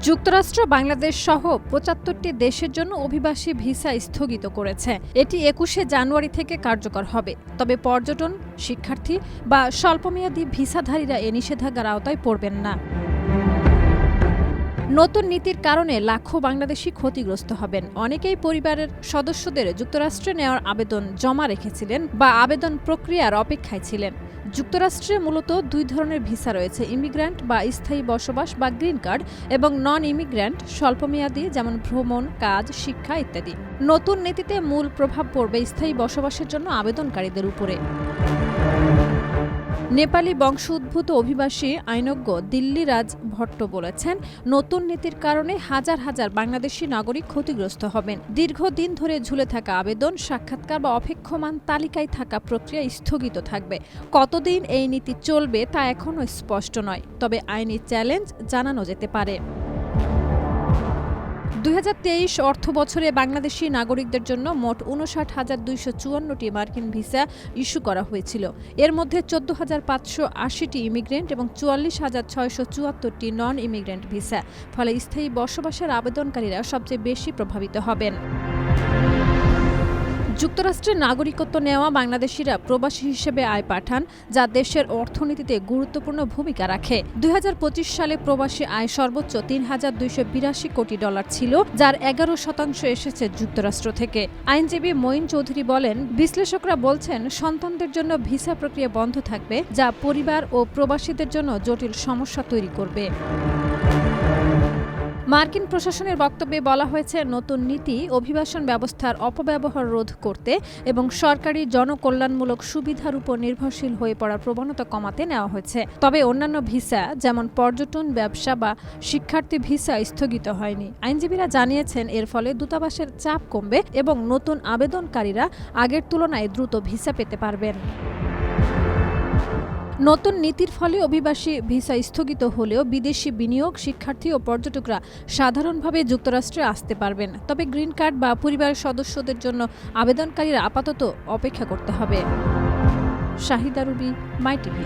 যুক্তরাষ্ট্র বাংলাদেশ সহ ৭৫টি দেশের জন্য অভিবাসী ভিসা স্থগিত করেছে। এটি ২১শে জানুয়ারি থেকে কার্যকর হবে। তবে পর্যটন, শিক্ষার্থী বা স্বল্পমেয়াদী ভিসাধারীরা এ নিষেধাজ্ঞার আওতায় পড়বেন না। নতুন নীতির কারণে লাখো বাংলাদেশি ক্ষতিগ্রস্ত হবেন। অনেকেই পরিবারের সদস্যদের যুক্তরাষ্ট্রে নেওয়ার আবেদন জমা রেখেছিলেন বা আবেদন প্রক্রিয়ার অপেক্ষায় ছিলেন। যুক্তরাষ্ট্রে মূলত দুই ধরনের ভিসা রয়েছে: ইমিগ্র্যান্ট বা স্থায়ী বসবাস বা গ্রিন কার্ড, এবং নন ইমিগ্র্যান্ট স্বল্পমেয়াদী, যেমন ভ্রমণ, কাজ, শিক্ষা ইত্যাদি। নতুন নীতিতে মূল প্রভাব পড়বে স্থায়ী বসবাসের জন্য আবেদনকারীদের উপরে। নেপালি বংশোদ্ভূত অভিবাসী আইনজ্ঞ দিল্লি রাজ ভট্ট বলেছেন, নতুন নীতির কারণে হাজার হাজার বাংলাদেশি নাগরিক ক্ষতিগ্রস্ত হবেন। দীর্ঘদিন ধরে ঝুলে থাকা আবেদন, সাক্ষাৎকার বা অপেক্ষমান তালিকায় থাকা প্রক্রিয়া স্থগিত থাকবে। কতদিন এই নীতি চলবে তা এখনও স্পষ্ট নয়, তবে আইনি চ্যালেঞ্জ জানানো যেতে পারে। ২০২৩ অর্থ বছরে বাংলাদেশি নাগরিকদের জন্য মোট ৫৯,২৫৪টি মার্কিন ভিসা ইস্যু করা হয়েছিল। এর মধ্যে ১৪,৫৮০টি ইমিগ্রেন্ট এবং ৪৪,৬৭৪টি নন ইমিগ্রেন্ট ভিসা। ফলে স্থায়ী বসবাসের আবেদনকারীরা সবচেয়ে বেশি প্রভাবিত হবেন। যুক্তরাষ্ট্রের নাগরিকত্ব নেওয়া বাংলাদেশিরা প্রবাসী হিসেবে আয় পাঠান, যা দেশের অর্থনীতিতে গুরুত্বপূর্ণ ভূমিকা রাখে। ২০২৫ সালে প্রবাসী আয় সর্বোচ্চ $৩,২৮২ কোটি ছিল, যার ১১% এসেছে যুক্তরাষ্ট্র থেকে। আইনজীবী মঈন চৌধুরী বলেন, বিশ্লেষকরা বলছেন সন্তানদের জন্য ভিসা প্রক্রিয়া বন্ধ থাকবে, যা পরিবার ও প্রবাসীদের জন্য জটিল সমস্যা তৈরি করবে। মার্কিন প্রশাসনের বক্তব্যে বলা হয়েছে, নতুন নীতি অভিবাসন ব্যবস্থার অপব্যবহার রোধ করতে এবং সরকারি জনকল্যাণমূলক সুবিধার উপর নির্ভরশীল হয়ে পড়ার প্রবণতা কমাতে নেওয়া হয়েছে। তবে অন্যান্য ভিসা, যেমন পর্যটন, ব্যবসা বা শিক্ষার্থী ভিসা স্থগিত হয়নি। আইনজীবীরা জানিয়েছেন, এর ফলে দূতাবাসের চাপ কমবে এবং নতুন আবেদনকারীরা আগের তুলনায় দ্রুত ভিসা পেতে পারবেন। নতুন নীতির ফলে অভিবাসী ভিসা স্থগিত হলেও বিদেশি বিনিয়োগ, শিক্ষার্থী ও পর্যটকরা সাধারণভাবে যুক্তরাষ্ট্রে আসতে পারবেন। তবে গ্রিন কার্ড বা পরিবারের সদস্যদের জন্য আবেদনকারীরা আপাতত অপেক্ষা করতে হবে। শাহিদা রুবি, মাই টিভি।